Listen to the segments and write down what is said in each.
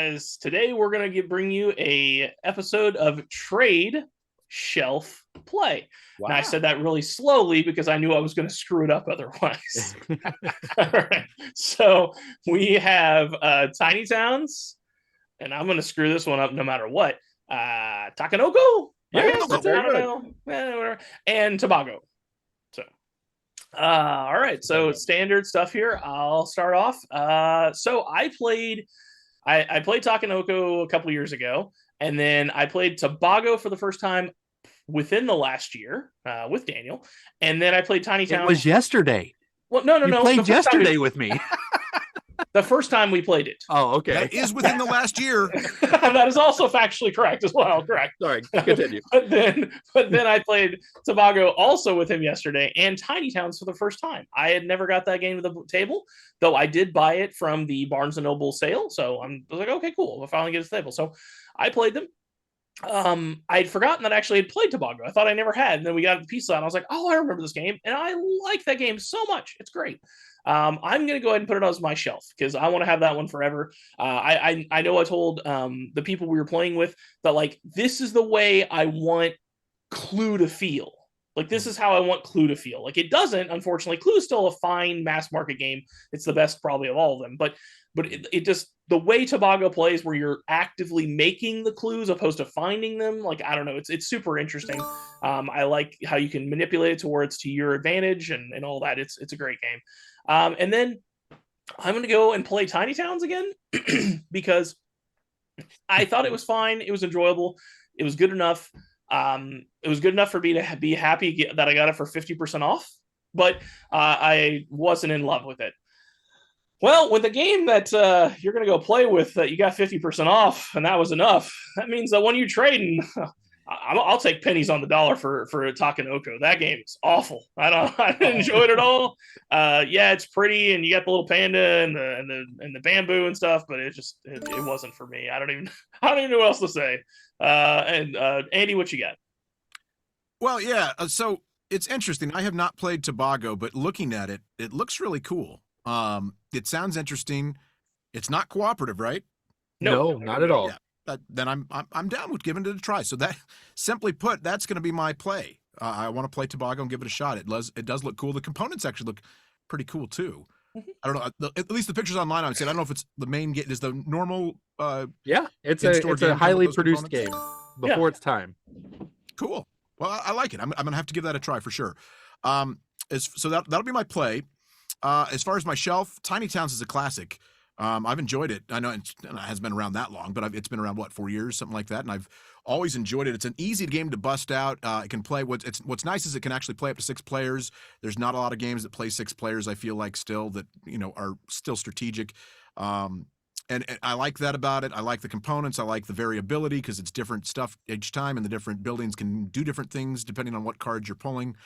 guys. Today we're gonna bring you a episode of Trade Shelf Play. Wow. Now I said that really slowly because I knew I was going to screw it up otherwise. All right. So we have Tiny Towns, and I'm going to screw this one up no matter what. Takenoko, I Yeah, guess. that's I very don't good. know. Whatever. And Tobago. So all right. So standard stuff here. I'll start off. So I played Takenoko a couple years ago, and then I played Tobago for the first time within the last year with Daniel, and then I played Tiny It Towns. was yesterday. Well, no, You the played first time yesterday with me. the first time we played it. Oh, okay. That is within the last year. That is also factually correct as well. Correct. Sorry, continue. but then I played Tobago also with him yesterday and Tiny Towns for the first time. I had never got that game to the table, though I did buy it from the Barnes and Noble sale. So I was like, okay, cool. We'll finally get it to the table. So I played them. I'd forgotten that I actually had played Tobago. I thought I never had, and then we got the piece out, and I was like, "Oh, I remember this game, and I like that game so much. It's great." I'm gonna go ahead and put it on my shelf because I want to have that one forever. I know I told the people we were playing with that like this is the way I want Clue to feel. Like this is how I want Clue to feel. Like it doesn't, unfortunately. Clue is still a fine mass market game. It's the best probably of all of them, but it just the way Tobago plays, where you're actively making the clues opposed to finding them. Like I don't know, it's super interesting. I like how you can manipulate it to where it's to your advantage and all that. It's a great game. And then I'm gonna go and play Tiny Towns again because I thought it was fine. It was enjoyable. It was good enough. It was good enough for me to be happy that I got it for 50% off, but I wasn't in love with it. Well, with a game that you're going to go play with that you got 50% off, and that was enough, that means that when you're trading, I'll take pennies on the dollar for a Takenoko. That game is awful. I didn't enjoy it at all. Yeah, it's pretty, and you got the little panda and the bamboo and stuff, but it wasn't for me. I don't even know what else to say. And Andy, what you got? Well, yeah. So it's interesting. I have not played Tobago, but looking at it, it looks really cool. It sounds interesting. It's not cooperative, right? No, not at all. Yeah. Then I'm down with giving it a try. So that, simply put, that's going to be my play. I want to play Tobago and give it a shot. It does look cool. The components actually look pretty cool too. Mm-hmm. I don't know. At least the pictures online, I would say. I don't know if it's the main game. Is the normal? Yeah, it's a highly produced game before its time. Cool. Well, I like it. I'm gonna have to give that a try for sure. So that'll be my play. As far as my shelf, Tiny Towns is a classic. I've enjoyed it. I know it hasn't been around that long, but it's been around 4 years, something like that, and I've always enjoyed it. It's an easy game to bust out. It can play. What's nice is it can actually play up to 6 players. There's not a lot of games that play 6 players. I feel like still that are still strategic. And I like that about it. I like the components. I like the variability because it's different stuff each time, and the different buildings can do different things depending on what cards you're pulling.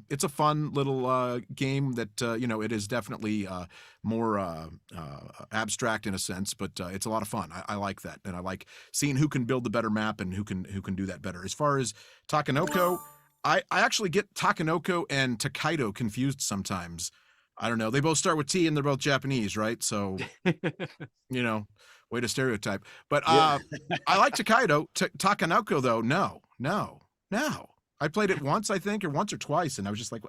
It's a fun little game that it is definitely more abstract in a sense, but it's a lot of fun. I like that, and I like seeing who can build the better map and who can do that better. As far as Takenoko, I actually get Takenoko and Takedo confused sometimes. I don't know. They both start with T, and they're both Japanese, right? So, way to stereotype. But I like Takedo. Takenoko, though, no. I played it once, I think, or once or twice, and I was just like,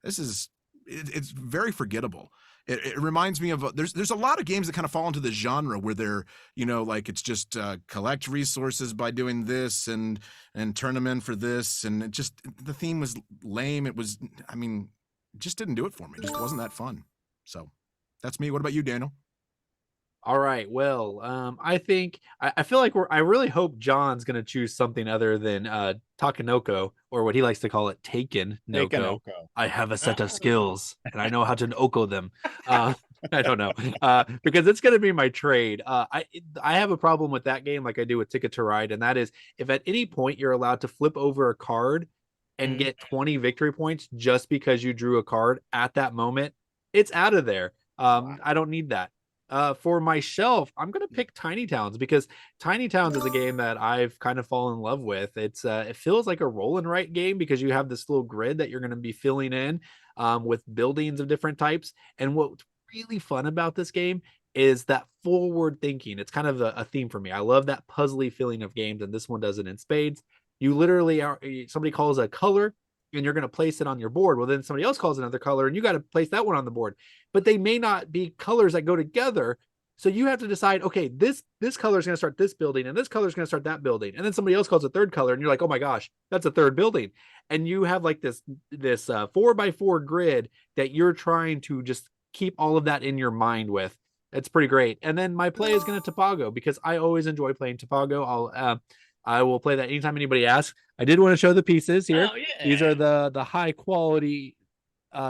it's very forgettable. It reminds me of there's a lot of games that kind of fall into the genre where they're like it's just collect resources by doing this and turn them in for this, and it just the theme was lame. It just didn't do it for me. It just wasn't that fun. So that's me. What about you, Daniel? All right. Well, I think I feel like I really hope John's gonna choose something other than Takenoko, or what he likes to call it, Takenoko. I have a set of skills and I know how to Oko them. I don't know. Because it's gonna be my trade. I have a problem with that game like I do with Ticket to Ride, and that is if at any point you're allowed to flip over a card and get 20 victory points just because you drew a card at that moment, it's out of there. I don't need that. For my shelf, I'm going to pick Tiny Towns because Tiny Towns is a game that I've kind of fallen in love with. It feels like a roll and write game because you have this little grid that you're going to be filling in with buildings of different types. And what's really fun about this game is that forward thinking. It's kind of a theme for me. I love that puzzly feeling of games, and this one does it in spades. You literally are, somebody calls a color and you're going to place it on your board. Well, then somebody else calls another color and you got to place that one on the board, but they may not be colors that go together. So you have to decide, okay, this color is going to start this building and this color is going to start that building. And then somebody else calls a third color and you're like, oh my gosh, that's a third building. And you have like this 4x4 grid that you're trying to just keep all of that in your mind with. It's pretty great. And then my play is going to Tobago because I always enjoy playing Tobago. I will play that anytime anybody asks. I did want to show the pieces here. Oh, yeah. These are the high quality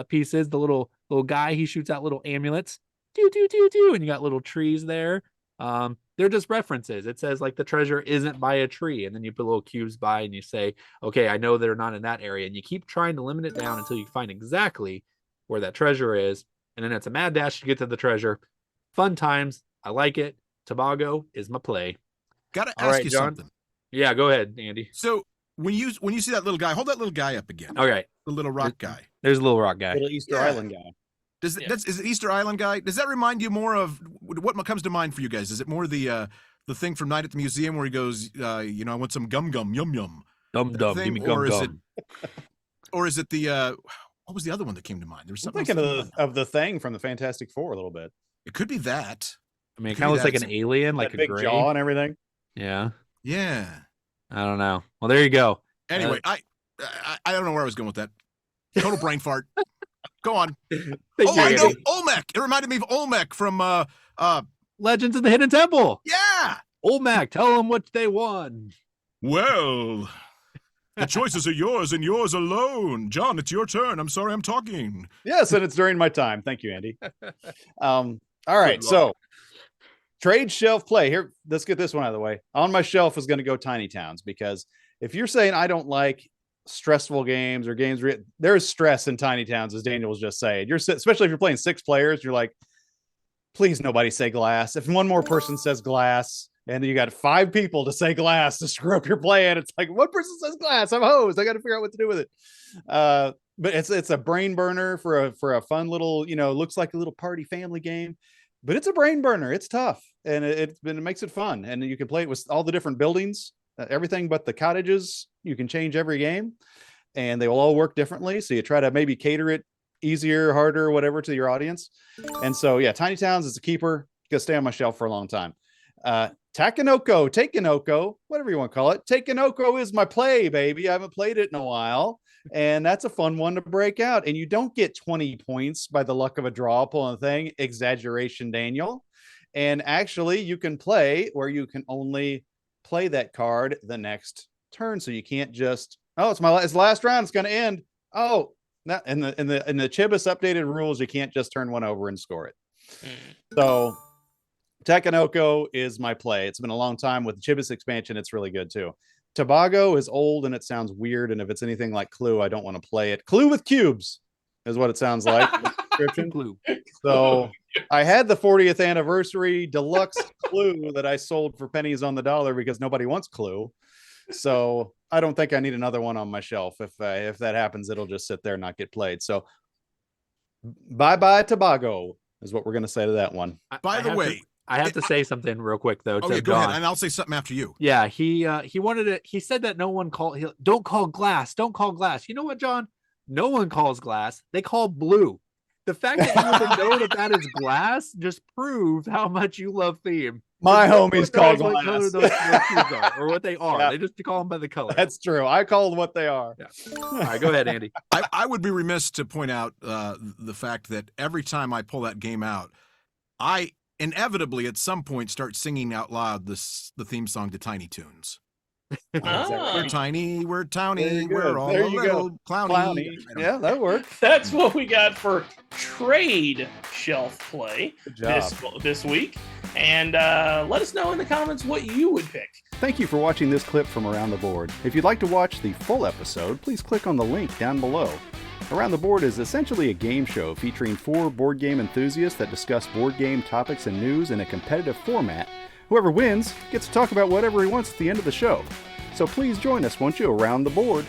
pieces. The little guy, he shoots out little amulets. And you got little trees there. They're just references. It says like the treasure isn't by a tree, and then you put little cubes by and you say, okay, I know they're not in that area, and you keep trying to limit it down until you find exactly where that treasure is, and then it's a mad dash to get to the treasure. Fun times. I like it. Tobago is my play. Gotta ask you John? something. Yeah, go ahead, Andy. So when you see that little guy, hold that little guy up again. Okay. The little rock guy. There's a little rock guy. Little Easter Island guy. Is it Easter Island guy? Does that remind you more of what comes to mind for you guys? Is it more the thing from Night at the Museum where he goes, I want some gum yum yum. Dum give me gum. Or is it the what was the other one that came to mind? There was something. I'm thinking of the thing from the Fantastic Four a little bit. It could be that. I mean, it kind of looks like an alien, like a big gray jaw and everything. Yeah. Yeah. I don't know. Well, there you go. Anyway, I don't know where I was going with that. Total brain fart. Go on. I know Olmec. It reminded me of Olmec from Legends of the Hidden Temple. Yeah. Olmec, tell them what they won. Well, the choices are yours and yours alone. John, it's your turn. I'm sorry I'm talking. Yes, and it's during my time. Thank you, Andy. All right, so trade shelf play. Here, let's get this one out of the way. On my shelf is going to go Tiny Towns, because if you're saying I don't like stressful games or games where there's stress in Tiny Towns, as Daniel was just saying, especially if you're playing 6 players, you're like, please nobody say glass. If one more person says glass and you got 5 people to say glass to screw up your plan, it's like, one person says glass, I'm hosed, I got to figure out what to do with it. But it's a brain burner for a fun little, looks like a little party family game, but it's a brain burner. It's tough, and it makes it fun, and you can play it with all the different buildings, everything but the cottages. You can change every game, and they will all work differently. So you try to maybe cater it easier, harder, whatever to your audience. And so, yeah, Tiny Towns is a keeper. Gonna stay on my shelf for a long time. Takenoko, whatever you want to call it. Takenoko is my play, baby. I haven't played it in a while, and that's a fun one to break out. And you don't get 20 points by the luck of a draw pulling a thing. Exaggeration, Daniel. And actually, you can play where you can only play that card the next turn, so you can't just, it's the last round, it's going to end. Not in the Chibis updated rules, you can't just turn one over and score it. So Takenoko is my play. It's been a long time. With the Chibis expansion, it's really good too. Tobago is old and it sounds weird, and if it's anything like Clue, I don't want to play it. Clue with cubes is what it sounds like. Clue. So I had the 40th anniversary deluxe Clue that I sold for pennies on the dollar because nobody wants Clue. So I don't think I need another one on my shelf. If that happens, it'll just sit there and not get played. So bye Tobago is what we're going to say to that one. By the way, I have to say something real quick though. Okay, go ahead, and I'll say something after you. Yeah, he wanted it. He said that no one don't call glass. Don't call glass. You know what, John? No one calls glass. They call blue. The fact that you would know that is glass just proves how much you love theme. My homies call glass. What color those cubes are, or what they are. Yeah. They just call them by the color. That's true. I call them what they are. Yeah. All right, go ahead, Andy. I would be remiss to point out the fact that every time I pull that game out, I inevitably at some point start singing out loud the theme song to Tiny Toons. We're tiny, we're towny, we're all a little clowny. Yeah, that works. That's what we got for trade shelf play this week. And let us know in the comments what you would pick. Thank you for watching this clip from Around the Board. If you'd like to watch the full episode, please click on the link down below. Around the Board is essentially a game show featuring 4 board game enthusiasts that discuss board game topics and news in a competitive format. Whoever wins gets to talk about whatever he wants at the end of the show. So please join us, won't you, Around the Board.